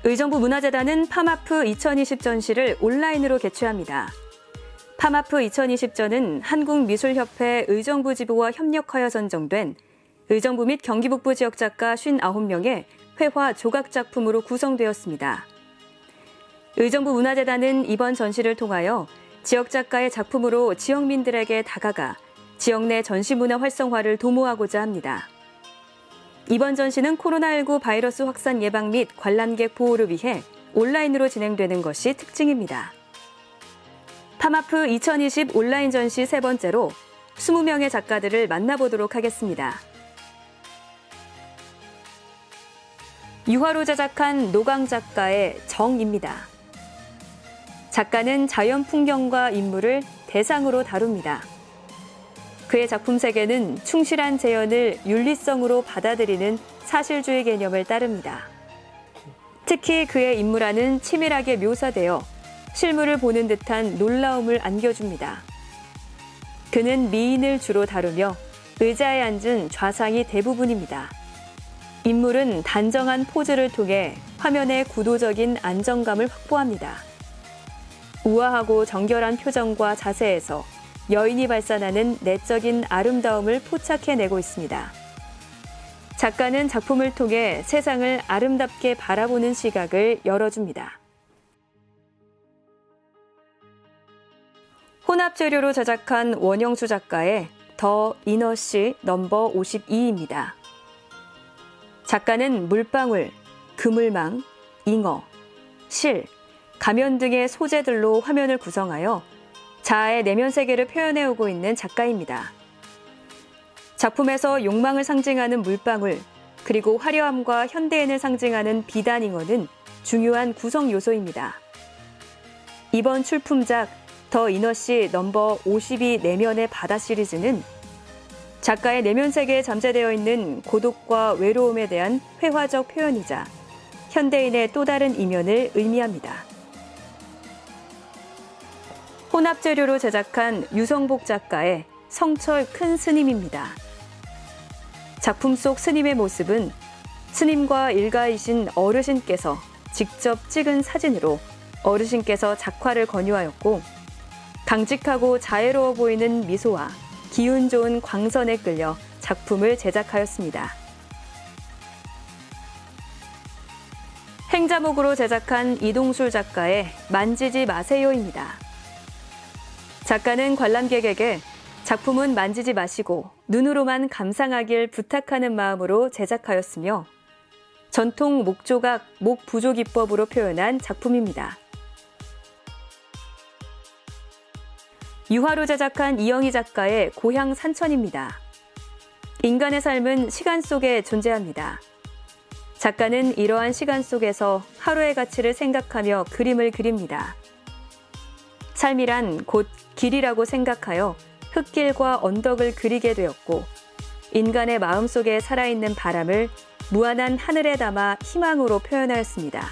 의정부 문화재단은 파마프 2020 전시를 온라인으로 개최합니다. 파마프 2020전은 한국미술협회 의정부 지부와 협력하여 선정된 의정부 및 경기북부 지역 작가 59명의 회화 조각 작품으로 구성되었습니다. 의정부 문화재단은 이번 전시를 통하여 지역 작가의 작품으로 지역민들에게 다가가 지역 내 전시문화 활성화를 도모하고자 합니다. 이번 전시는 코로나19 바이러스 확산 예방 및 관람객 보호를 위해 온라인으로 진행되는 것이 특징입니다. 파마프 2020 온라인 전시 세 번째로 20명의 작가들을 만나보도록 하겠습니다. 유화로 제작한 노강 작가의 정입니다. 작가는 자연 풍경과 인물을 대상으로 다룹니다. 그의 작품 세계는 충실한 재현을 윤리성으로 받아들이는 사실주의 개념을 따릅니다. 특히 그의 인물화는 치밀하게 묘사되어 실물을 보는 듯한 놀라움을 안겨줍니다. 그는 미인을 주로 다루며 의자에 앉은 좌상이 대부분입니다. 인물은 단정한 포즈를 통해 화면의 구도적인 안정감을 확보합니다. 우아하고 정결한 표정과 자세에서 여인이 발산하는 내적인 아름다움을 포착해내고 있습니다. 작가는 작품을 통해 세상을 아름답게 바라보는 시각을 열어줍니다. 혼합재료로 제작한 원영수 작가의 더 이너시 넘버 52입니다. 작가는 물방울, 그물망, 잉어, 실, 가면 등의 소재들로 화면을 구성하여 자아의 내면 세계를 표현해오고 있는 작가입니다. 작품에서 욕망을 상징하는 물방울, 그리고 화려함과 현대인을 상징하는 비단잉어는 중요한 구성 요소입니다. 이번 출품작 더 이너시 넘버 52 내면의 바다 시리즈는 작가의 내면 세계에 잠재되어 있는 고독과 외로움에 대한 회화적 표현이자 현대인의 또 다른 이면을 의미합니다. 혼합재료로 제작한 유성복 작가의 성철 큰 스님입니다. 작품 속 스님의 모습은 스님과 일가이신 어르신께서 직접 찍은 사진으로 어르신께서 작화를 권유하였고 강직하고 자애로워 보이는 미소와 기운 좋은 광선에 끌려 작품을 제작하였습니다. 행자목으로 제작한 이동술 작가의 만지지 마세요입니다. 작가는 관람객에게 작품은 만지지 마시고 눈으로만 감상하길 부탁하는 마음으로 제작하였으며 전통 목조각, 목부조 기법으로 표현한 작품입니다. 유화로 제작한 이영희 작가의 고향 산천입니다. 인간의 삶은 시간 속에 존재합니다. 작가는 이러한 시간 속에서 하루의 가치를 생각하며 그림을 그립니다. 삶이란 곧 길이라고 생각하여 흙길과 언덕을 그리게 되었고 인간의 마음속에 살아있는 바람을 무한한 하늘에 담아 희망으로 표현하였습니다.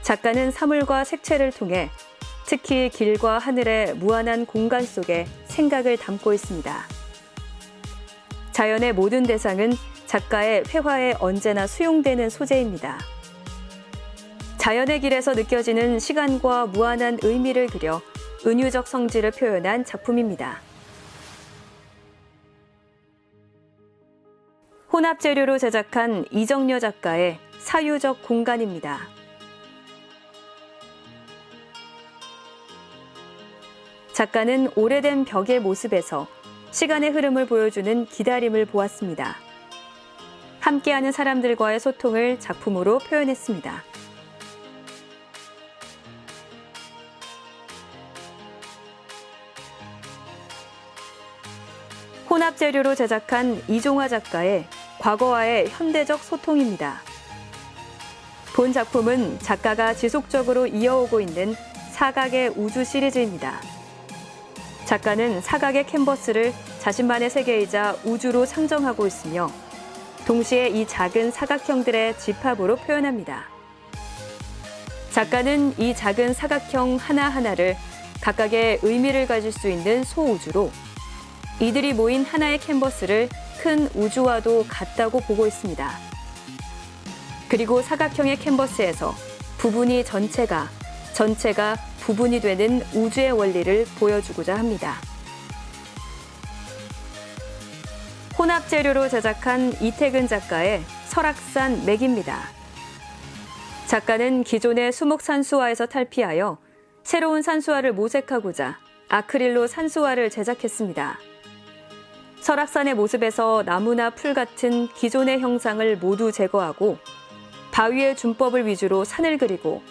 작가는 사물과 색채를 통해 특히 길과 하늘의 무한한 공간 속에 생각을 담고 있습니다. 자연의 모든 대상은 작가의 회화에 언제나 수용되는 소재입니다. 자연의 길에서 느껴지는 시간과 무한한 의미를 그려 은유적 성질을 표현한 작품입니다. 혼합재료로 제작한 이정려 작가의 사유적 공간입니다. 작가는 오래된 벽의 모습에서 시간의 흐름을 보여주는 기다림을 보았습니다. 함께하는 사람들과의 소통을 작품으로 표현했습니다. 혼합재료로 제작한 이종화 작가의 과거와의 현대적 소통입니다. 본 작품은 작가가 지속적으로 이어오고 있는 사각의 우주 시리즈입니다. 작가는 사각의 캔버스를 자신만의 세계이자 우주로 상정하고 있으며 동시에 이 작은 사각형들의 집합으로 표현합니다. 작가는 이 작은 사각형 하나하나를 각각의 의미를 가질 수 있는 소우주로 이들이 모인 하나의 캔버스를 큰 우주와도 같다고 보고 있습니다. 그리고 사각형의 캔버스에서 부분이 전체가 부분이 되는 우주의 원리를 보여주고자 합니다. 혼합 재료로 제작한 이태근 작가의 설악산 맥입니다. 작가는 기존의 수목 산수화에서 탈피하여 새로운 산수화를 모색하고자 아크릴로 산수화를 제작했습니다. 설악산의 모습에서 나무나 풀 같은 기존의 형상을 모두 제거하고 바위의 준법을 위주로 산을 그리고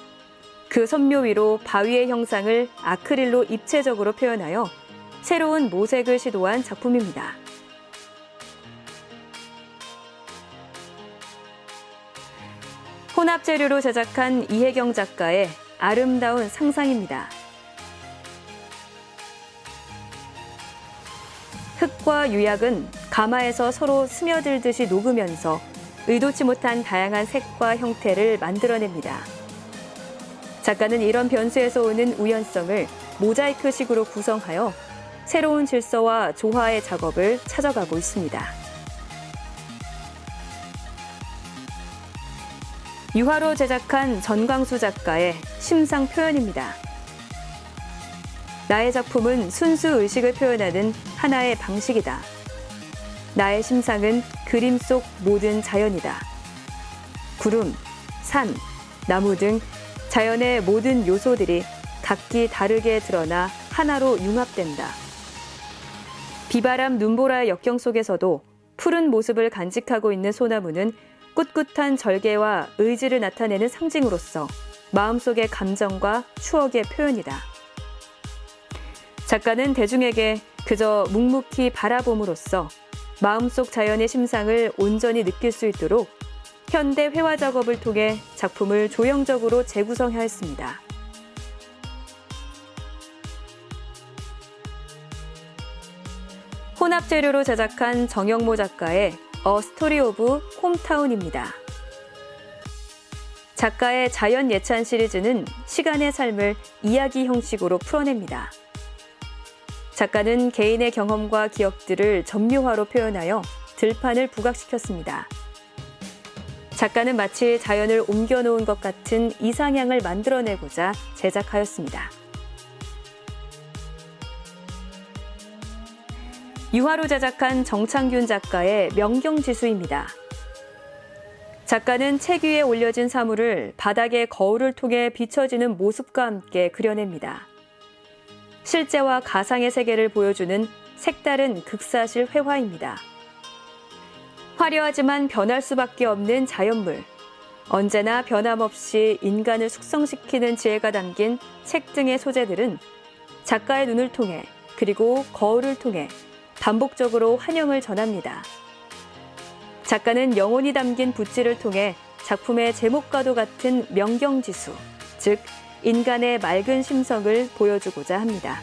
그 선묘 위로 바위의 형상을 아크릴로 입체적으로 표현하여 새로운 모색을 시도한 작품입니다. 혼합 재료로 제작한 이혜경 작가의 아름다운 상상입니다. 흙과 유약은 가마에서 서로 스며들듯이 녹으면서 의도치 못한 다양한 색과 형태를 만들어냅니다. 작가는 이런 변수에서 오는 우연성을 모자이크식으로 구성하여 새로운 질서와 조화의 작업을 찾아가고 있습니다. 유화로 제작한 전광수 작가의 심상 표현입니다. 나의 작품은 순수 의식을 표현하는 하나의 방식이다. 나의 심상은 그림 속 모든 자연이다. 구름, 산, 나무 등 자연의 모든 요소들이 각기 다르게 드러나 하나로 융합된다. 비바람 눈보라의 역경 속에서도 푸른 모습을 간직하고 있는 소나무는 꿋꿋한 절개와 의지를 나타내는 상징으로서 마음속의 감정과 추억의 표현이다. 작가는 대중에게 그저 묵묵히 바라봄으로써 마음속 자연의 심상을 온전히 느낄 수 있도록 현대 회화 작업을 통해 작품을 조형적으로 재구성하였습니다. 혼합 재료로 제작한 정영모 작가의 A Story of Hometown입니다. 작가의 자연 예찬 시리즈는 시간의 삶을 이야기 형식으로 풀어냅니다. 작가는 개인의 경험과 기억들을 점묘화로 표현하여 들판을 부각시켰습니다. 작가는 마치 자연을 옮겨놓은 것 같은 이상향을 만들어내고자 제작하였습니다. 유화로 제작한 정창균 작가의 명경지수입니다. 작가는 책 위에 올려진 사물을 바닥의 거울을 통해 비춰지는 모습과 함께 그려냅니다. 실제와 가상의 세계를 보여주는 색다른 극사실 회화입니다. 화려하지만 변할 수밖에 없는 자연물, 언제나 변함없이 인간을 숙성시키는 지혜가 담긴 책 등의 소재들은 작가의 눈을 통해 그리고 거울을 통해 반복적으로 환영을 전합니다. 작가는 영혼이 담긴 붓질을 통해 작품의 제목과도 같은 명경지수, 즉 인간의 맑은 심성을 보여주고자 합니다.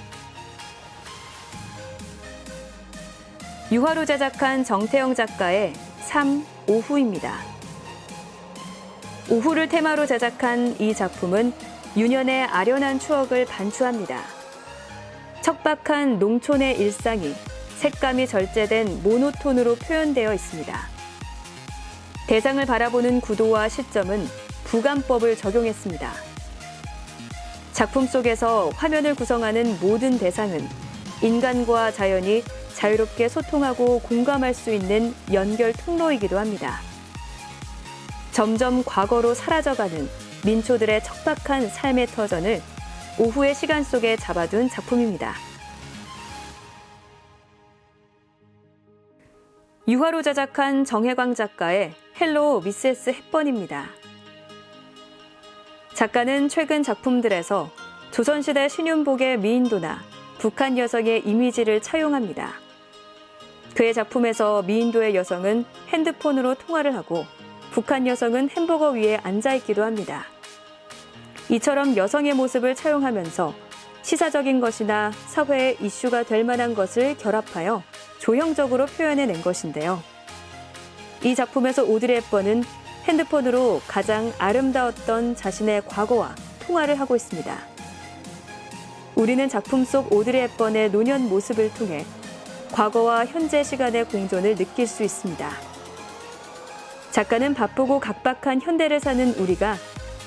유화로 제작한 정태영 작가의 삶, 오후입니다. 오후를 테마로 제작한 이 작품은 유년의 아련한 추억을 반추합니다. 척박한 농촌의 일상이 색감이 절제된 모노톤으로 표현되어 있습니다. 대상을 바라보는 구도와 시점은 부감법을 적용했습니다. 작품 속에서 화면을 구성하는 모든 대상은 인간과 자연이 자유롭게 소통하고 공감할 수 있는 연결 통로이기도 합니다. 점점 과거로 사라져가는 민초들의 척박한 삶의 터전을 오후의 시간 속에 잡아둔 작품입니다. 유화로 제작한 정혜광 작가의 헬로 미세스 햇번입니다. 작가는 최근 작품들에서 조선시대 신윤복의 미인도나 북한 여성의 이미지를 차용합니다. 그의 작품에서 미인도의 여성은 핸드폰으로 통화를 하고 북한 여성은 햄버거 위에 앉아있기도 합니다. 이처럼 여성의 모습을 차용하면서 시사적인 것이나 사회의 이슈가 될 만한 것을 결합하여 조형적으로 표현해낸 것인데요. 이 작품에서 오드리 헵번은 핸드폰으로 가장 아름다웠던 자신의 과거와 통화를 하고 있습니다. 우리는 작품 속 오드리 헵번의 노년 모습을 통해 과거와 현재 시간의 공존을 느낄 수 있습니다. 작가는 바쁘고 각박한 현대를 사는 우리가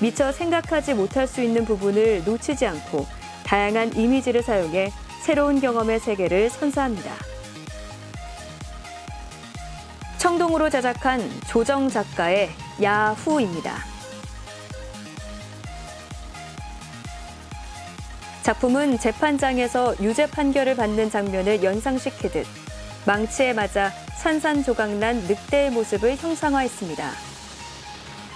미처 생각하지 못할 수 있는 부분을 놓치지 않고 다양한 이미지를 사용해 새로운 경험의 세계를 선사합니다. 청동으로 제작한 조정 작가의 야후입니다. 작품은 재판장에서 유죄 판결을 받는 장면을 연상시키듯 망치에 맞아 산산조각난 늑대의 모습을 형상화했습니다.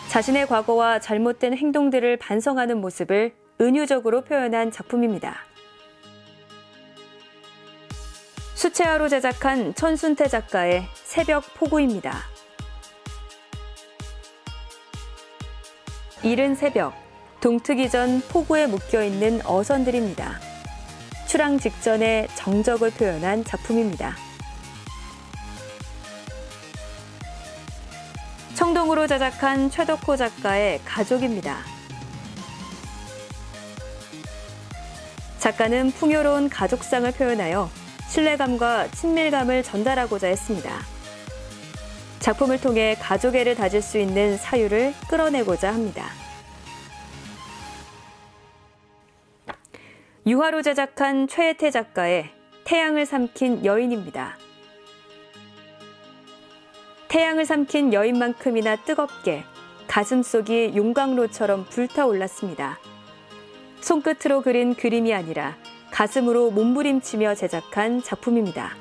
자신의 과거와 잘못된 행동들을 반성하는 모습을 은유적으로 표현한 작품입니다. 수채화로 제작한 천순태 작가의 새벽 폭우입니다. 이른 새벽, 동트기 전 폭우에 묶여있는 어선들입니다. 출항 직전의 정적을 표현한 작품입니다. 청동으로 제작한 최덕호 작가의 가족입니다. 작가는 풍요로운 가족상을 표현하여 신뢰감과 친밀감을 전달하고자 했습니다. 작품을 통해 가족애를 다질 수 있는 사유를 끌어내고자 합니다. 유화로 제작한 최혜태 작가의 태양을 삼킨 여인입니다. 태양을 삼킨 여인만큼이나 뜨겁게 가슴속이 용광로처럼 불타올랐습니다. 손끝으로 그린 그림이 아니라 가슴으로 몸부림치며 제작한 작품입니다.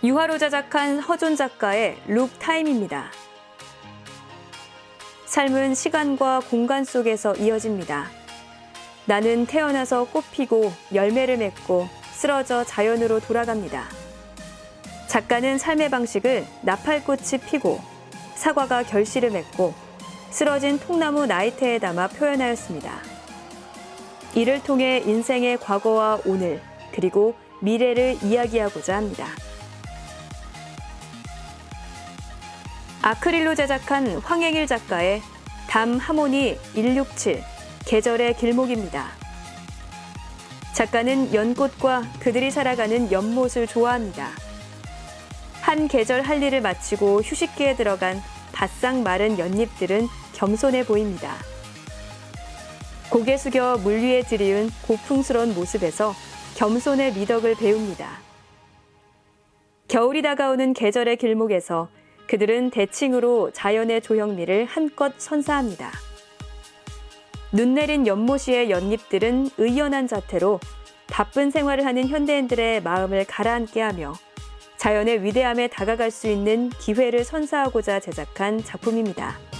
유화로 제작한 허존 작가의 룩타임입니다. 삶은 시간과 공간 속에서 이어집니다. 나는 태어나서 꽃피고 열매를 맺고 쓰러져 자연으로 돌아갑니다. 작가는 삶의 방식을 나팔꽃이 피고 사과가 결실을 맺고 쓰러진 통나무 나이테에 담아 표현하였습니다. 이를 통해 인생의 과거와 오늘, 그리고 미래를 이야기하고자 합니다. 아크릴로 제작한 황행일 작가의 담 하모니 167, 계절의 길목입니다. 작가는 연꽃과 그들이 살아가는 연못을 좋아합니다. 한 계절 할 일을 마치고 휴식기에 들어간 바싹 마른 연잎들은 겸손해 보입니다. 고개 숙여 물 위에 들이운 고풍스러운 모습에서 겸손의 미덕을 배웁니다. 겨울이 다가오는 계절의 길목에서 그들은 대칭으로 자연의 조형미를 한껏 선사합니다. 눈 내린 연못위의 연잎들은 의연한 자태로 바쁜 생활을 하는 현대인들의 마음을 가라앉게 하며 자연의 위대함에 다가갈 수 있는 기회를 선사하고자 제작한 작품입니다.